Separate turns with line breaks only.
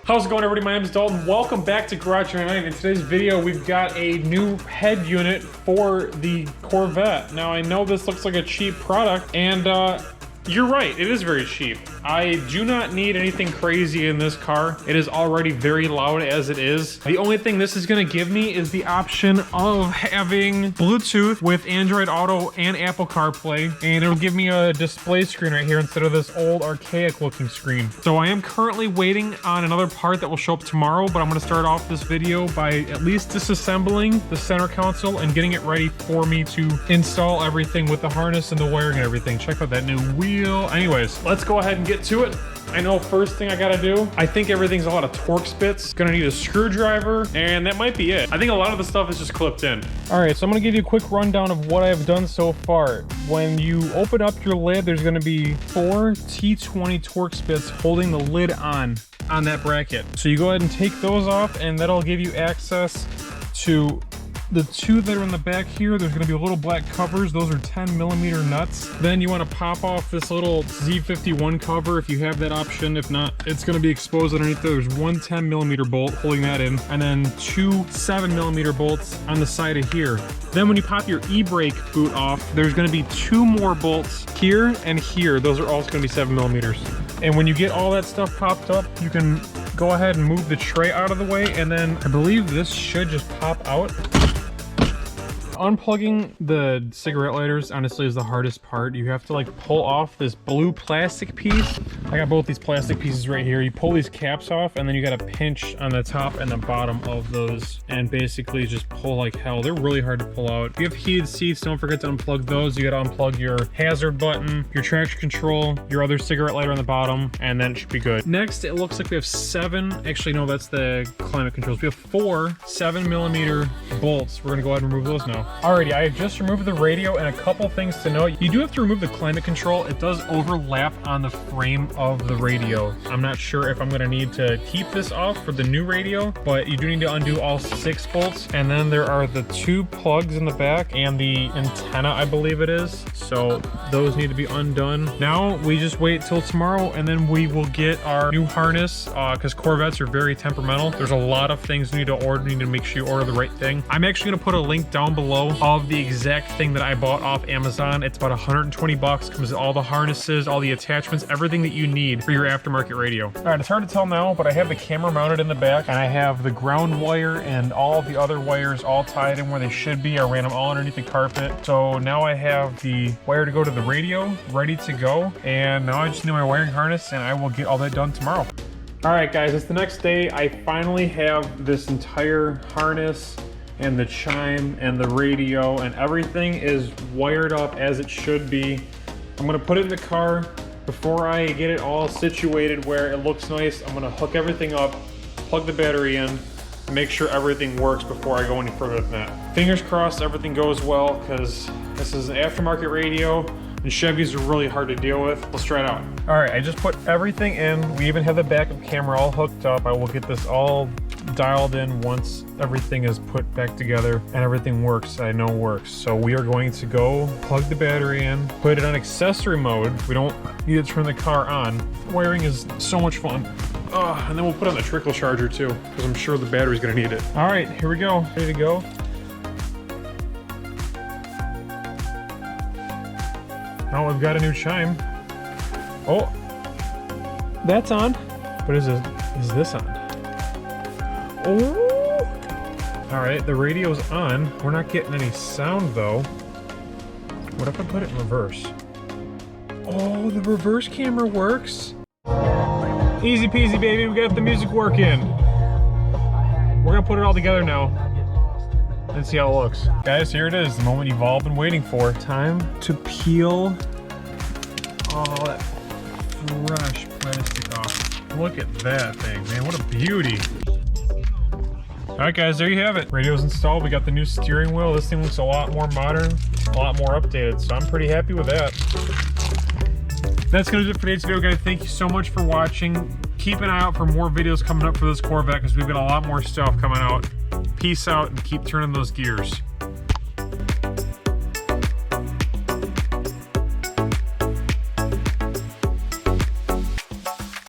How's it going, everybody? My name is Dalton. Welcome back to Garage 99. In today's video, we've got a new head unit for the Corvette. Now, I know this looks like a cheap product, and you're right, it is very cheap. I do not need anything crazy in this car. It is already very loud as it is. The only thing this is gonna give me is the option of having Bluetooth with Android Auto and Apple CarPlay, and it'll give me a display screen right here instead of this old archaic looking screen. So I am currently waiting on another part that will show up tomorrow, but I'm gonna start off this video by at least disassembling the center console and getting it ready for me to install everything with the harness and the wiring and everything. Check out that new wheel. Anyways, let's go ahead and get to it. I know first thing I gotta do, I think everything's a lot of torque spits. Gonna need a screwdriver, and that might be it. I think a lot of the stuff is just clipped in. All right, so I'm gonna give you a quick rundown of what I've done so far. When you open up your lid, there's gonna be 4 T20 torque spits holding the lid on that bracket. So you go ahead and take those off, and that'll give you access to the 2 that are in the back here. There's gonna be little black covers. Those are 10mm nuts. Then you wanna pop off this little Z51 cover if you have that option. If not, it's gonna be exposed underneath there. There's one 10mm bolt holding that in, and then 2 7mm bolts on the side of here. Then when you pop your e-brake boot off, there's gonna be 2 more bolts here and here. Those are also gonna be 7mm. And when you get all that stuff popped up, you can go ahead and move the tray out of the way, and then I believe this should just pop out. Unplugging the cigarette lighters honestly is the hardest part. You have to like pull off this blue plastic piece. I got both these plastic pieces right here. You pull these caps off, and then you got to pinch on the top and the bottom of those and basically just pull like hell. They're really hard to pull out. If you have heated seats, don't forget to unplug those. You got to unplug your hazard button, your traction control, your other cigarette lighter on the bottom, and then it should be good. Next, it looks like we have 7, actually no, that's the climate controls. We have 4 7mm bolts. We're gonna go ahead and remove those now. Alrighty, I have just removed the radio, and a couple things to note. You do have to remove the climate control. It does overlap on the frame of the radio. I'm not sure if I'm gonna need to keep this off for the new radio, but you do need to undo all 6 bolts. And then there are the 2 plugs in the back and the antenna, I believe it is. So those need to be undone. Now we just wait till tomorrow, and then we will get our new harness, because Corvettes are very temperamental. There's a lot of things you need to order. You need to make sure you order the right thing. I'm actually gonna put a link down below of the exact thing that I bought off Amazon. It's about 120 bucks. Comes with all the harnesses, all the attachments, everything that you need for your aftermarket radio. All right, it's hard to tell now, but I have the camera mounted in the back, and I have the ground wire and all of the other wires all tied in where they should be. I ran them all underneath the carpet. So now I have the wire to go to the radio ready to go, and now I just need my wiring harness, and I will get all that done tomorrow. All right, guys, it's the next day. I finally have this entire harness and the chime and the radio, and everything is wired up as it should be. I'm gonna put it in the car. Before I get it all situated where it looks nice, I'm gonna hook everything up, plug the battery in, make sure everything works before I go any further than that. Fingers crossed everything goes well, because this is an aftermarket radio, and Chevys are really hard to deal with. Let's try it out. All right, I just put everything in. We even have the backup camera all hooked up. I will get this all dialed in once everything is put back together and everything works. I know works. So we are going to go plug the battery in, put it on accessory mode. We don't need to turn the car on. Wiring is so much fun. And then we'll put on the trickle charger too, because I'm sure the battery's gonna need it. All right, here we go. Ready to go. Oh, we've got a new chime. Oh, that's on. What is this on? Oh! All right, the radio's on. We're not getting any sound though. What if I put it in reverse? Oh, the reverse camera works. Easy peasy, baby. We got the music working. We're gonna put it all together now and see how it looks. Guys, here it is, the moment you've all been waiting for. Time to peel all that fresh plastic off. Look at that thing, man. What a beauty. All right, guys, there you have it. Radio's installed. We got the new steering wheel. This thing looks a lot more modern, a lot more updated, so I'm pretty happy with that. That's gonna do it for today's video, guys. Thank you so much for watching. Keep an eye out for more videos coming up for this Corvette, because we've got a lot more stuff coming out. Peace out, and keep turning those gears.